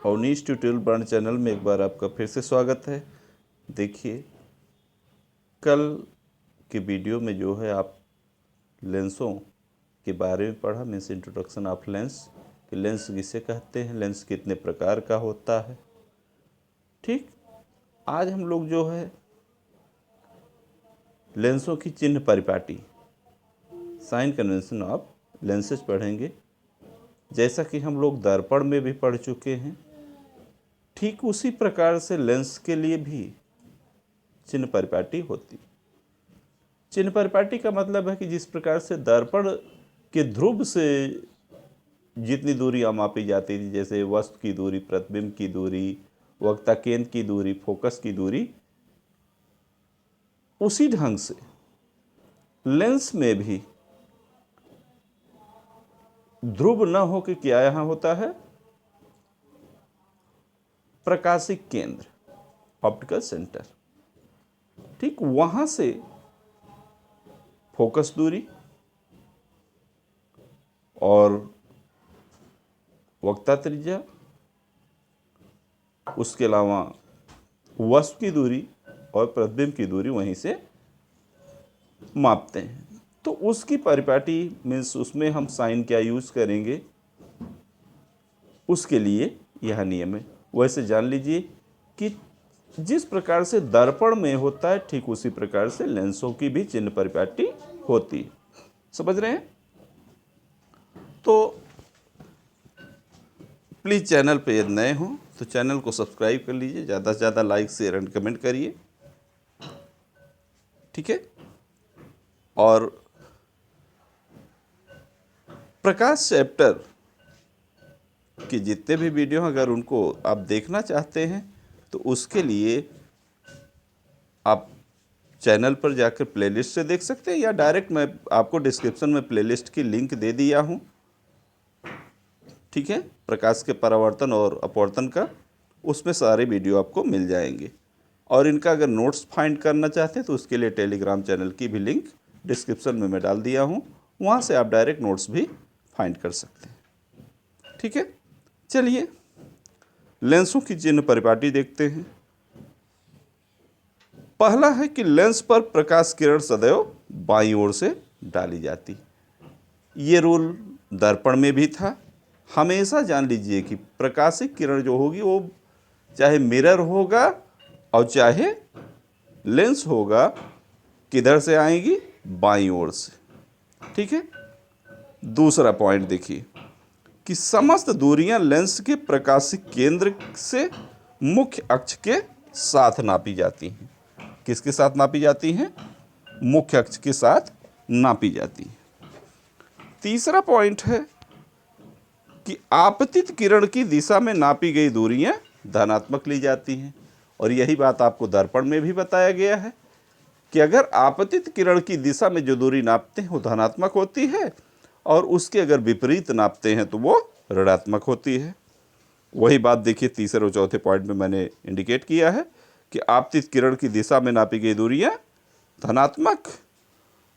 Awanish tutorial brand channel में एक बार आपका फिर से स्वागत है। देखिए, कल के वीडियो में जो है आप लेंसों के बारे में पढ़ा, मीन्स इंट्रोडक्शन ऑफ लेंस कि लेंस किसे कहते हैं, लेंस कितने प्रकार का होता है। ठीक, आज हम लोग जो है लेंसों की चिन्ह परिपाटी, साइन कन्वेंशन ऑफ लेंसेज पढ़ेंगे। जैसा कि हम लोग दर्पण में भी पढ़ चुके हैं, ठीक उसी प्रकार से लेंस के लिए भी चिन्ह परिपाटी होती। चिन्ह परिपाटी का मतलब है कि जिस प्रकार से दर्पण के ध्रुव से जितनी दूरियां मापी जाती थी, जैसे वस्तु की दूरी, प्रतिबिंब की दूरी, वक्ता केंद्र की दूरी, फोकस की दूरी, उसी ढंग से लेंस में भी ध्रुव न हो के क्या यहां होता है, प्रकाशिक केंद्र, ऑप्टिकल सेंटर। ठीक, वहां से फोकस दूरी और वक्ता त्रिज्या, उसके अलावा वस्तु की दूरी और प्रतिबिंब की दूरी वहीं से मापते हैं। तो उसकी परिपाटी मीन्स उसमें हम साइन क्या यूज करेंगे, उसके लिए यह नियम है। वैसे जान लीजिए कि जिस प्रकार से दर्पण में होता है, ठीक उसी प्रकार से लेंसों की भी चिन्ह परिपाटी होती है। समझ रहे हैं? तो प्लीज़ चैनल पे यदि नए हों तो चैनल को सब्सक्राइब कर लीजिए, ज़्यादा से ज़्यादा लाइक शेयर एंड कमेंट करिए। ठीक है। और प्रकाश चैप्टर के जितने भी वीडियो अगर उनको आप देखना चाहते हैं तो उसके लिए आप चैनल पर जाकर प्लेलिस्ट से देख सकते हैं, या डायरेक्ट मैं आपको डिस्क्रिप्शन में प्लेलिस्ट की लिंक दे दिया हूँ। ठीक है, प्रकाश के परावर्तन और अपवर्तन का, उसमें सारे वीडियो आपको मिल जाएंगे। और इनका अगर नोट्स फाइंड करना चाहते हैं तो उसके लिए टेलीग्राम चैनल की भी लिंक डिस्क्रिप्शन में मैं डाल दिया हूँ, वहाँ से आप डायरेक्ट नोट्स भी फाइंड कर सकते हैं। ठीक है, चलिए लेंसों की चिन्ह परिपाटी देखते हैं। पहला है कि लेंस पर प्रकाश किरण सदैव बाईं ओर से डाली जाती। ये रूल दर्पण में भी था। हमेशा जान लीजिए कि प्रकाशिक किरण जो होगी वो चाहे मिरर होगा और चाहे लेंस होगा, किधर से आएगी, बाईं ओर से। ठीक है। दूसरा पॉइंट देखिए कि समस्त दूरियां लेंस के प्रकाशिक केंद्र से मुख्य अक्ष के साथ नापी जाती हैं। किसके साथ नापी जाती हैं? मुख्य अक्ष के साथ नापी जाती हैं। तीसरा पॉइंट है कि आपतित किरण की दिशा में नापी गई दूरियां धनात्मक ली जाती हैं। और यही बात आपको दर्पण में भी बताया गया है कि अगर आपतित किरण की दिशा में जो दूरी नापते हैं वो धनात्मक होती है, और उसके अगर विपरीत नापते हैं तो वो ऋणात्मक होती है। वही बात देखिए तीसरे और चौथे पॉइंट में मैंने इंडिकेट किया है कि आपतित किरण की दिशा में नापी गई दूरियां धनात्मक,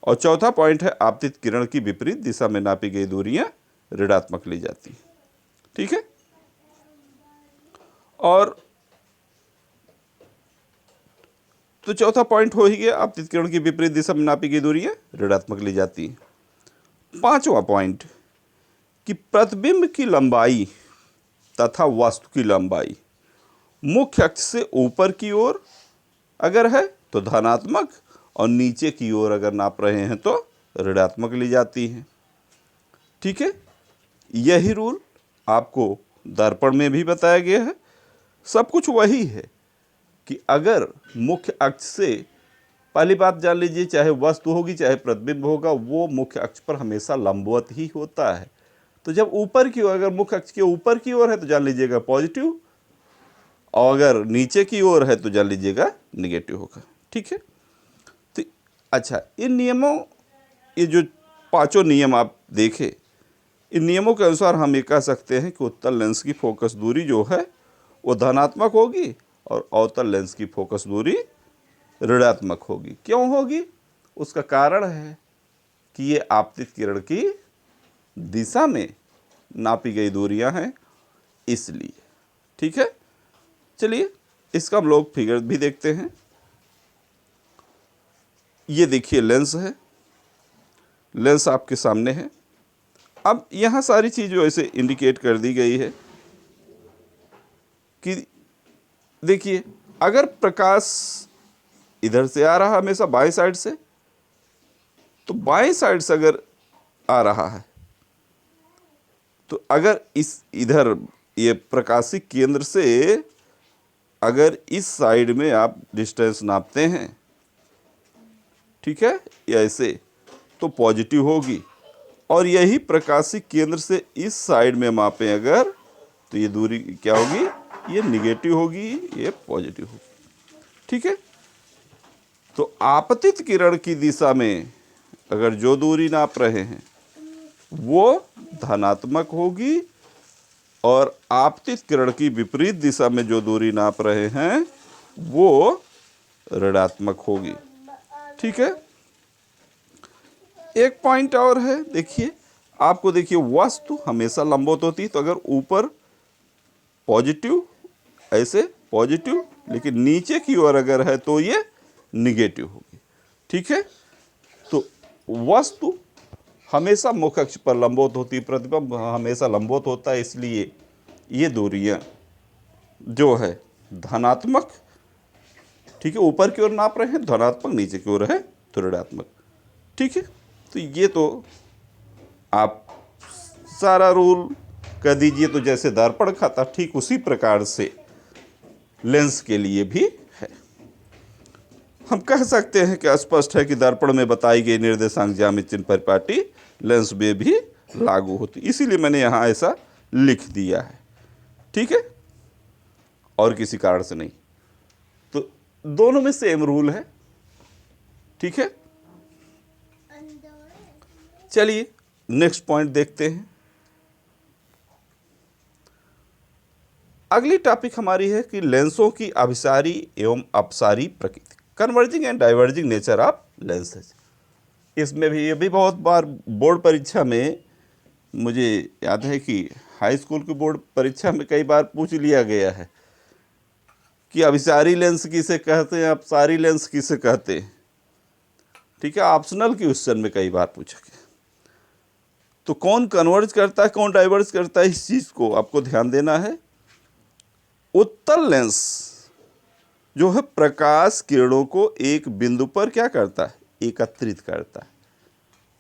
और चौथा पॉइंट है आपतित किरण की विपरीत दिशा में नापी गई दूरियां ऋणात्मक ली जाती है। ठीक है। और तो चौथा पॉइंट हो ही गया, आपतित किरण की विपरीत दिशा में नापी गई दूरियां ऋणात्मक ली जाती है। पांचवा पॉइंट कि प्रतिबिंब की लंबाई तथा वस्तु की लंबाई मुख्य अक्ष से ऊपर की ओर अगर है तो धनात्मक, और नीचे की ओर अगर नाप रहे हैं तो ऋणात्मक ली जाती है। ठीक है, यही रूल आपको दर्पण में भी बताया गया है। सब कुछ वही है कि अगर मुख्य अक्ष से, पहली बात जान लीजिए, चाहे वस्तु होगी चाहे प्रतिबिंब होगा, वो मुख्य अक्ष पर हमेशा लंबवत ही होता है। तो जब ऊपर की ओर, अगर मुख्य अक्ष के ऊपर की ओर है तो जान लीजिएगा पॉजिटिव, और अगर नीचे की ओर है तो जान लीजिएगा निगेटिव होगा। ठीक है। तो अच्छा, इन नियमों, ये जो पांचों नियम आप देखें, इन नियमों के अनुसार हम ये कह सकते हैं कि उत्तल लेंस की फोकस दूरी जो है वो धनात्मक होगी और अवतल लेंस की फोकस दूरी ऋणात्मक होगी। क्यों होगी? उसका कारण है कि ये आपतित किरण की दिशा में नापी गई दूरियां हैं, इसलिए। ठीक है, चलिए इसका हम लोग फिगर भी देखते हैं। ये देखिए लेंस है, लेंस आपके सामने है। अब यहाँ सारी चीज़ ऐसे इंडिकेट कर दी गई है कि देखिए अगर प्रकाश इधर से आ रहा हमेशा बाएं साइड से, तो बाएं साइड से अगर आ रहा है तो अगर इस इधर ये प्रकाशिक केंद्र से अगर इस साइड में आप डिस्टेंस नापते हैं, ठीक है, या ऐसे, तो पॉजिटिव होगी। और यही प्रकाशिक केंद्र से इस साइड में मापें अगर, तो ये दूरी क्या होगी, ये निगेटिव होगी, ये पॉजिटिव होगी। ठीक है, तो आपतित किरण की दिशा में अगर जो दूरी नाप रहे हैं वो धनात्मक होगी, और आपतित किरण की विपरीत दिशा में जो दूरी नाप रहे हैं वो ऋणात्मक होगी। ठीक है, एक पॉइंट और है, देखिए आपको, देखिए वस्तु हमेशा लंबवत होती है, तो अगर ऊपर पॉजिटिव, ऐसे पॉजिटिव, लेकिन नीचे की ओर अगर है तो ये निगेटिव होगी। ठीक है, तो वस्तु हमेशा मुख्य अक्ष पर लंबवत होती है, प्रतिबिंब हमेशा लंबवत होता है, इसलिए ये दूरियां जो है धनात्मक, ठीक है, ऊपर की ओर नाप रहे हैं धनात्मक, नीचे की ओर है तो ऋणात्मक। ठीक है, तो ये तो आप सारा रूल कह दीजिए, तो जैसे दर्पण का था ठीक उसी प्रकार से लेंस के लिए भी है। हम कह सकते हैं कि स्पष्ट है कि दर्पण में बताई गई निर्देशांक ज्यामिति चिन्ह परिपाटी लेंस में भी लागू होती, इसीलिए मैंने यहाँ ऐसा लिख दिया है। ठीक है, और किसी कारण से नहीं, तो दोनों में सेम रूल है। ठीक है, चलिए नेक्स्ट पॉइंट देखते हैं। अगली टॉपिक हमारी है कि लेंसों की अभिसारी एवं अपसारी प्रकृति, converging and diverging nature of lenses. इसमें भी, ये भी बहुत बार बोर्ड परीक्षा में, मुझे याद है कि हाई स्कूल की बोर्ड परीक्षा में कई बार पूछ लिया गया है कि अभिसारी लेंस किसे कहते हैं, अपसारी लेंस किसे कहते हैं। ठीक है, ऑप्शनल क्वेश्चन में कई बार पूछा गया। तो कौन कन्वर्ज करता है, कौन डाइवर्ज करता है, इस चीज़ को आपको ध्यान देना है। उत्तल लेंस जो है प्रकाश किरणों को एक बिंदु पर क्या करता है, एकत्रित करता है।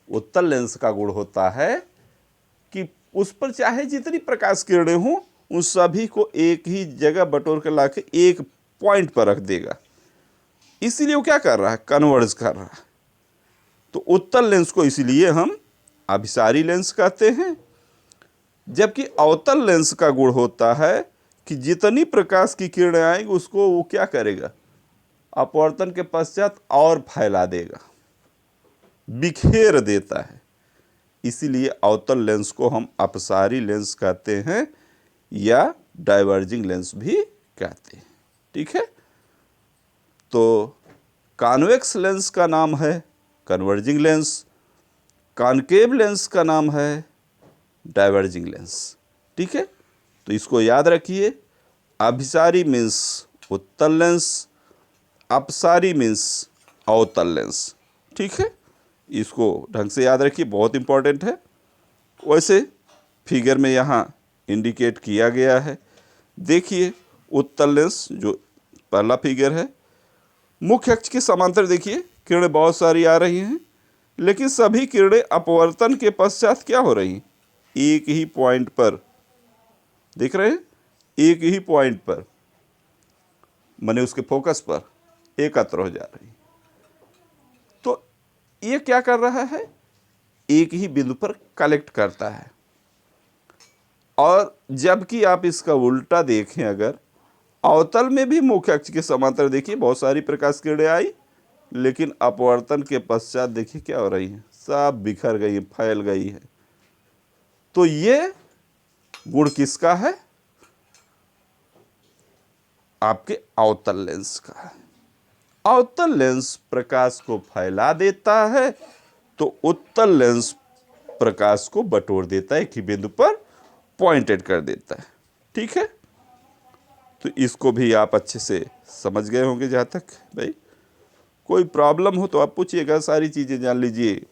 उत्तल लेंस का गुण होता है कि उस पर चाहे जितनी प्रकाश किरणें हों, उन सभी को एक ही जगह बटोर कर ला के एक पॉइंट पर रख देगा। इसीलिए वो क्या कर रहा है, कन्वर्ज कर रहा है। तो उत्तल लेंस को इसीलिए हम अभिसारी लेंस कहते हैं। जबकि अवतल लेंस का गुण होता है कि जितनी प्रकाश की किरणें आएंगी उसको वो क्या करेगा, अपवर्तन के पश्चात और फैला देगा, बिखेर देता है। इसीलिए अवतल लेंस को हम अपसारी लेंस कहते हैं या डाइवर्जिंग लेंस भी कहते हैं। ठीक है, तो कॉन्वेक्स लेंस का नाम है कन्वर्जिंग लेंस, कॉनकेव लेंस का नाम है डाइवर्जिंग लेंस। ठीक है, तो इसको याद रखिए। अभिसारी मीन्स उत्तल लेंस, अपसारी मीन्स अवतल लेंस। ठीक है, इसको ढंग से याद रखिए, बहुत इंपॉर्टेंट है। वैसे फिगर में यहाँ इंडिकेट किया गया है। देखिए उत्तल लेंस जो पहला फिगर है, मुख्य अक्ष के समांतर देखिए किरणें बहुत सारी आ रही हैं, लेकिन सभी किरणें अपवर्तन के पश्चात क्या हो रही हैं, एक ही पॉइंट पर, देख रहे हैं, एक ही पॉइंट पर, माने उसके फोकस पर एकत्र हो जा रही। तो ये क्या कर रहा है, एक ही बिंदु पर कलेक्ट करता है। और जबकि आप इसका उल्टा देखें, अगर अवतल में भी मुख्य अक्ष के समांतर देखिए बहुत सारी प्रकाश किरणें आई, लेकिन अपवर्तन के पश्चात देखिए क्या हो रही हैं, सब बिखर गई, फैल गई है। तो ये गुण किसका है, आपके अवतल लेंस का है। अवतल लेंस प्रकाश को फैला देता है, तो उत्तल लेंस प्रकाश को बटोर देता है, एक ही बिंदु पर पॉइंटेड कर देता है। ठीक है, तो इसको भी आप अच्छे से समझ गए होंगे। जहाँ तक भाई कोई प्रॉब्लम हो तो आप पूछिएगा, सारी चीज़ें जान लीजिए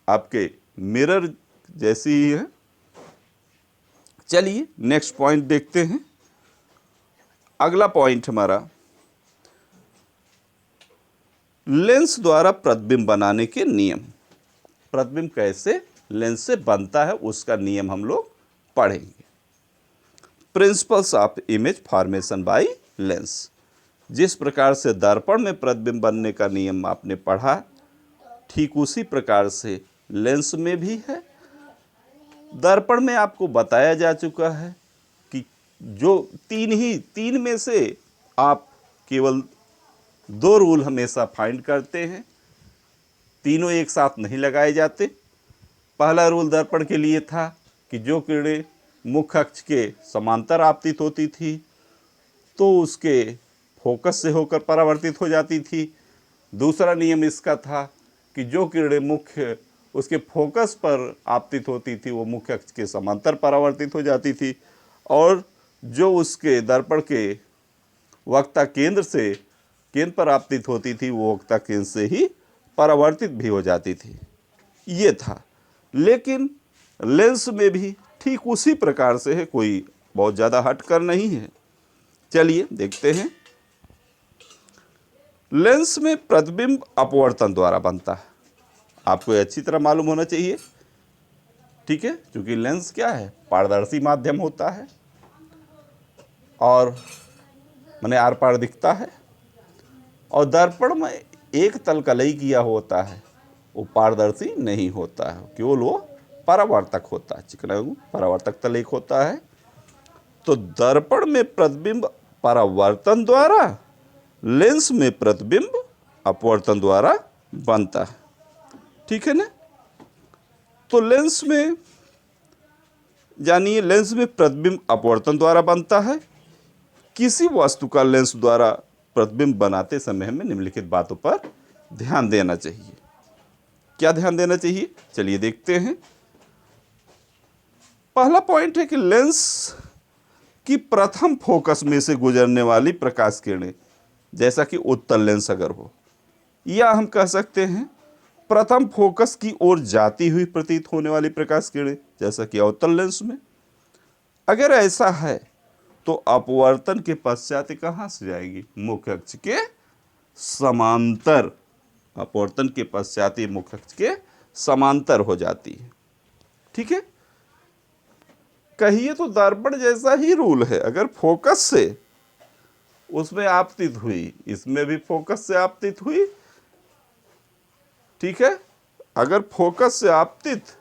आपके मिरर जैसी ही है। चलिए नेक्स्ट पॉइंट देखते हैं। अगला पॉइंट हमारा लेंस द्वारा प्रतिबिंब बनाने के नियम। प्रतिबिंब कैसे लेंस से बनता है उसका नियम हम लोग पढ़ेंगे। Principles of image formation by lens. जिस प्रकार से दर्पण में प्रतिबिंब बनने का नियम आपने पढ़ा, ठीक उसी प्रकार से लेंस में भी है। दर्पण में आपको बताया जा चुका है कि जो तीन में से आप केवल 2 रूल हमेशा फाइंड करते हैं, तीनों एक साथ नहीं लगाए जाते। पहला रूल दर्पण के लिए था कि जो किरणें मुख्य अक्ष के समांतर आपतित होती थी तो उसके फोकस से होकर परावर्तित हो जाती थी। दूसरा नियम इसका था कि जो किरणें मुख्य उसके फोकस पर आपतित होती थी वो मुख्य अक्ष के समांतर परावर्तित हो जाती थी, और जो उसके दर्पण के वक्ता केंद्र पर आपतित होती थी वो वक्ता केंद्र से ही परावर्तित भी हो जाती थी। ये था। लेकिन लेंस में भी ठीक उसी प्रकार से है, कोई बहुत ज़्यादा हटकर नहीं है। चलिए देखते हैं। लेंस में प्रतिबिंब अपवर्तन द्वारा बनता है। आपको अच्छी तरह मालूम होना चाहिए, ठीक है, क्योंकि लेंस क्या है, पारदर्शी माध्यम होता है और माने आर पार दिखता है, और दर्पण में एक तल कलई किया होता है, वो पारदर्शी नहीं होता है, केवल वो परावर्तक होता है, चिकना परावर्तक तल एक होता है। तो दर्पण में प्रतिबिंब परावर्तन द्वारा, लेंस में प्रतिबिंब अपवर्तन द्वारा बनता है, ठीक है ना। तो लेंस में जानिए, लेंस में प्रतिबिंब अपवर्तन द्वारा बनता है। किसी वस्तु का लेंस द्वारा प्रतिबिंब बनाते समय हमें निम्नलिखित बातों पर ध्यान देना चाहिए। क्या ध्यान देना चाहिए, चलिए देखते हैं। पहला पॉइंट है कि लेंस की प्रथम फोकस में से गुजरने वाली प्रकाश किरणें, जैसा कि उत्तल लेंस अगर हो, या हम कह सकते हैं प्रथम फोकस की ओर जाती हुई प्रतीत होने वाली प्रकाश किरणें, जैसा कि अवतल लेंस में, अगर ऐसा है तो अपवर्तन के पश्चात कहाँ से जाएगी, मुख्य अक्ष के समांतर। अपवर्तन के पश्चात मुख्य अक्ष के समांतर हो जाती है, ठीक है। कहिए तो दर्पण जैसा ही रूल है। अगर फोकस से उसमें आपतित हुई, इसमें भी फोकस से आपतित हुई, ठीक है। अगर फोकस से आपतित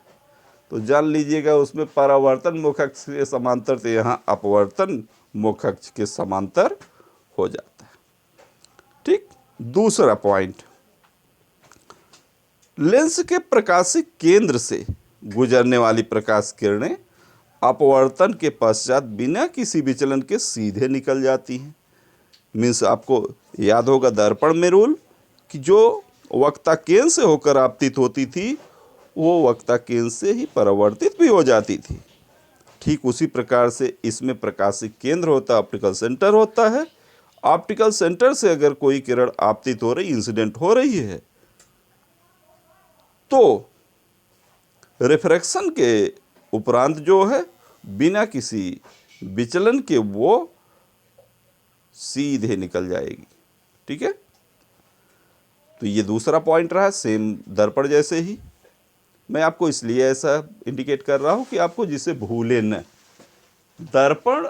तो जान लीजिएगा उसमें परावर्तन मुख्य अक्ष के समांतर, तो यहाँ अपवर्तन मुख्य अक्ष के समांतर हो जाता है, ठीक। दूसरा पॉइंट, लेंस के प्रकाशिक केंद्र से गुजरने वाली प्रकाश किरणें अपवर्तन के पश्चात बिना किसी विचलन के सीधे निकल जाती हैं। मीन्स आपको याद होगा दर्पण में रूल कि जो वक्ता केंद्र से होकर आपतित होती थी वो वक्ता केंद्र से ही परावर्तित भी हो जाती थी। ठीक उसी प्रकार से इसमें प्रकाशिक केंद्र होता है, ऑप्टिकल सेंटर होता है। ऑप्टिकल सेंटर से अगर कोई किरण आपतित हो रही, इंसिडेंट हो रही है, तो रिफ्रैक्शन के उपरांत जो है बिना किसी विचलन के वो सीधे निकल जाएगी, ठीक है। तो ये दूसरा पॉइंट रहा, सेम दर्पण जैसे ही। मैं आपको इसलिए ऐसा इंडिकेट कर रहा हूं कि आपको जिसे भूले न। दर्पण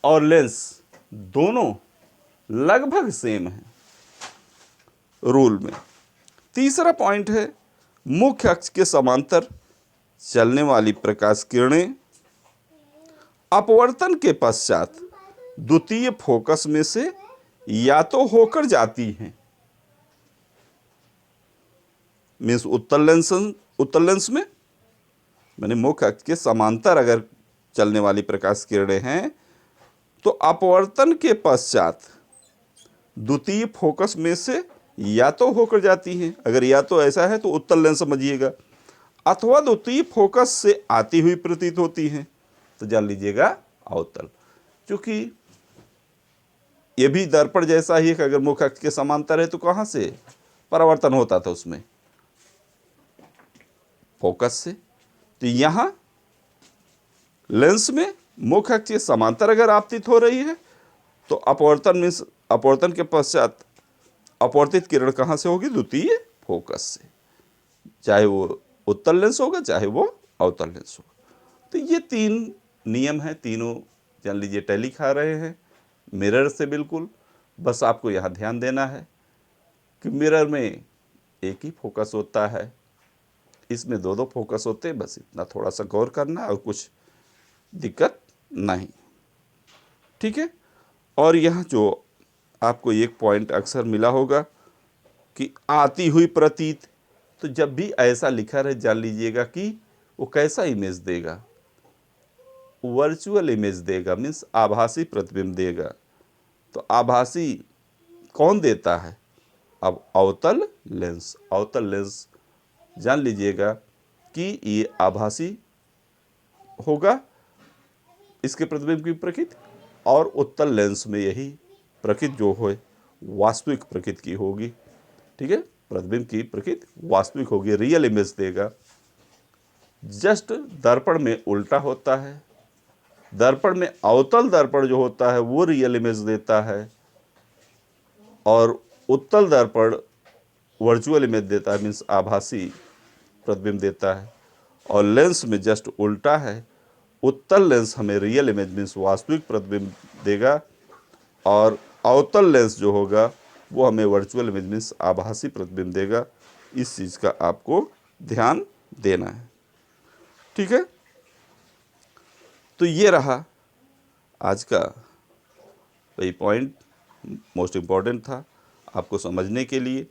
और लेंस दोनों लगभग सेम है रूल में। तीसरा पॉइंट है, मुख्य अक्ष के समांतर चलने वाली प्रकाश किरणें अपवर्तन के पश्चात द्वितीय फोकस में से या तो होकर जाती हैं, मीन्स उत्तल लेंस में मैंने मुख्य अक्ष के समांतर अगर चलने वाली प्रकाश किरणें हैं तो अपवर्तन के पश्चात द्वितीय फोकस में से या तो होकर जाती हैं। अगर या तो ऐसा है तो उत्तल लेंस समझिएगा, अथवा द्वितीय फोकस से आती हुई प्रतीत होती हैं तो जान लीजिएगा अवतल। क्योंकि ये भी दर्पण जैसा ही है कि अगर मुख्य अक्ष के समांतर है तो कहाँ से परावर्तन होता था उसमें, फोकस से। तो यहाँ लेंस में मुख्य अक्ष के समांतर अगर आपतित हो रही है तो अपवर्तन मीन्स अपवर्तन के पश्चात अपवर्तित किरण कहाँ से होगी, द्वितीय फोकस से, चाहे वो उत्तल लेंस होगा चाहे वो अवतल लेंस होगा। तो ये 3 नियम हैं, तीनों जान लीजिए टैली खा रहे हैं मिरर से बिल्कुल। बस आपको यहाँ ध्यान देना है कि मिरर में एक ही फोकस होता है, इसमें 2 फोकस होते हैं, बस इतना थोड़ा सा गौर करना और कुछ दिक्कत नहीं, ठीक है। और यहाँ जो आपको एक पॉइंट अक्सर मिला होगा कि आती हुई प्रतीत, तो जब भी ऐसा लिखा रहे जान लीजिएगा कि वो कैसा इमेज देगा, वर्चुअल इमेज देगा, मीन्स आभासी प्रतिबिंब देगा। तो आभासी कौन देता है, अब अवतल लेंस। अवतल लेंस जान लीजिएगा कि ये आभासी होगा इसके प्रतिबिंब की प्रकृति, और उत्तल लेंस में यही प्रकृति जो हो वास्तविक प्रकृति की होगी, ठीक है। प्रतिबिंब की प्रकृति वास्तविक होगी, रियल इमेज देगा। जस्ट दर्पण में उल्टा होता है, दर्पण में अवतल दर्पण जो होता है वो रियल इमेज देता है और उत्तल दर्पण वर्चुअल इमेज देता है, मीन्स आभासी प्रतिबिंब देता है। और लेंस में जस्ट उल्टा है, उत्तल लेंस हमें रियल इमेज मीन्स वास्तविक प्रतिबिंब देगा और अवतल लेंस जो होगा वो हमें वर्चुअल इमेज मीन्स आभासी प्रतिबिंब देगा। इस चीज़ का आपको ध्यान देना है, ठीक है। तो ये रहा आज का वही पॉइंट, मोस्ट इम्पॉर्टेंट था आपको समझने के लिए।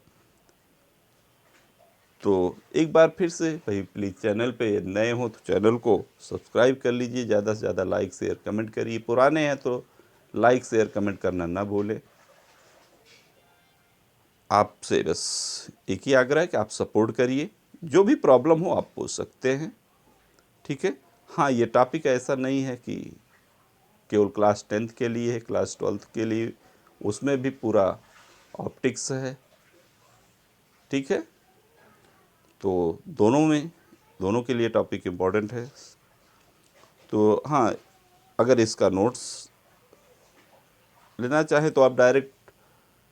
तो एक बार फिर से भाई प्लीज़ चैनल पे नए हो तो चैनल को सब्सक्राइब कर लीजिए, ज़्यादा से ज़्यादा लाइक शेयर कमेंट करिए, पुराने हैं तो लाइक शेयर कमेंट करना ना भूलें। आपसे बस एक ही आग्रह है कि आप सपोर्ट करिए, जो भी प्रॉब्लम हो आप पूछ सकते हैं, ठीक है। हाँ, ये टॉपिक ऐसा नहीं है कि केवल क्लास 10th के लिए है, क्लास 12th के लिए उसमें भी पूरा ऑप्टिक्स है, ठीक है। तो दोनों के लिए टॉपिक इम्पोर्टेंट है। तो हाँ, अगर इसका नोट्स लेना चाहें तो आप डायरेक्ट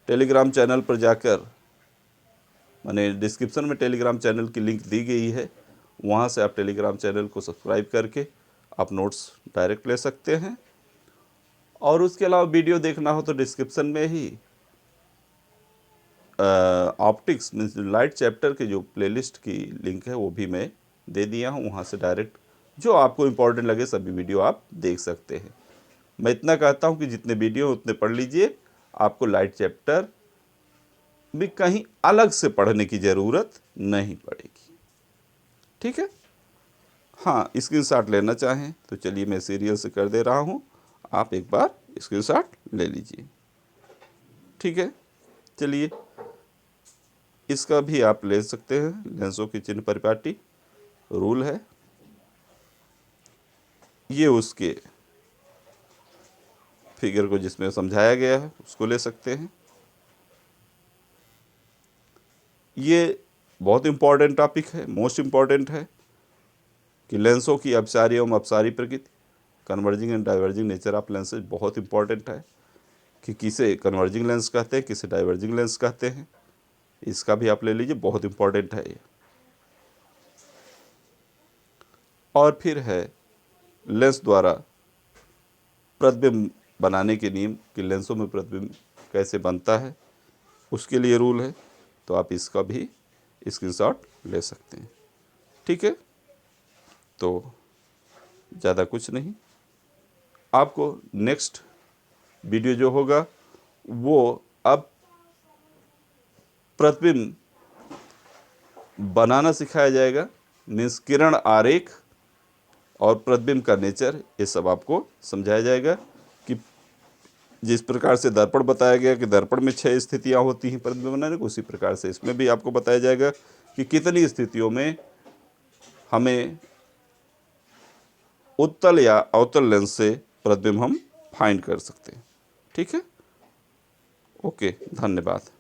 टेलीग्राम चैनल पर जाकर, मैंने डिस्क्रिप्शन में टेलीग्राम चैनल की लिंक दी गई है, वहाँ से आप टेलीग्राम चैनल को सब्सक्राइब करके आप नोट्स डायरेक्ट ले सकते हैं। और उसके अलावा वीडियो देखना हो तो डिस्क्रिप्शन में ही ऑप्टिक्स मीन्स लाइट चैप्टर के जो प्लेलिस्ट की लिंक है वो भी मैं दे दिया हूँ, वहाँ से डायरेक्ट जो आपको इम्पोर्टेंट लगे सभी वीडियो आप देख सकते हैं। मैं इतना कहता हूँ कि जितने वीडियो उतने पढ़ लीजिए, आपको लाइट चैप्टर भी कहीं अलग से पढ़ने की ज़रूरत नहीं पड़ेगी, ठीक है। हाँ, स्क्रीनशॉट लेना चाहें तो चलिए मैं सीरियल से कर दे रहा हूँ, आप एक बार स्क्रीनशॉट ले लीजिए, ठीक है। चलिए इसका भी आप ले सकते हैं, लेंसों की चिन्ह परिपाटी रूल है, ये उसके फिगर को जिसमें समझाया गया है उसको ले सकते हैं। ये बहुत इम्पॉर्टेंट टॉपिक है, मोस्ट इम्पॉर्टेंट है कि लेंसों की अपसारी एवं अपसारी प्रकृति, converging and diverging nature of lenses बहुत इम्पॉर्टेंट है कि किसे कन्वर्जिंग लेंस कहते हैं, किसे डाइवर्जिंग लेंस कहते हैं, इसका भी आप ले लीजिए, बहुत इम्पॉर्टेंट है ये। और फिर है लेंस द्वारा प्रतिबिंब बनाने के नियम कि लेंसों में प्रतिबिंब कैसे बनता है, उसके लिए रूल है, तो आप इसका भी स्क्रीनशॉट ले सकते हैं, ठीक है। तो ज़्यादा कुछ नहीं, आपको नेक्स्ट वीडियो जो होगा वो अब प्रतिबिंब बनाना सिखाया जाएगा, मीन्स किरण आरेख और प्रतिबिंब का नेचर, ये सब आपको समझाया जाएगा कि जिस प्रकार से दर्पण बताया गया कि दर्पण में 6 स्थितियां होती हैं प्रतिबिंब बनाने को, उसी प्रकार से इसमें भी आपको बताया जाएगा कि कितनी स्थितियों में हमें उत्तल या अवतल लेंस से प्रतिबिंब हम फाइंड कर सकते हैं, ठीक है। ओके, धन्यवाद।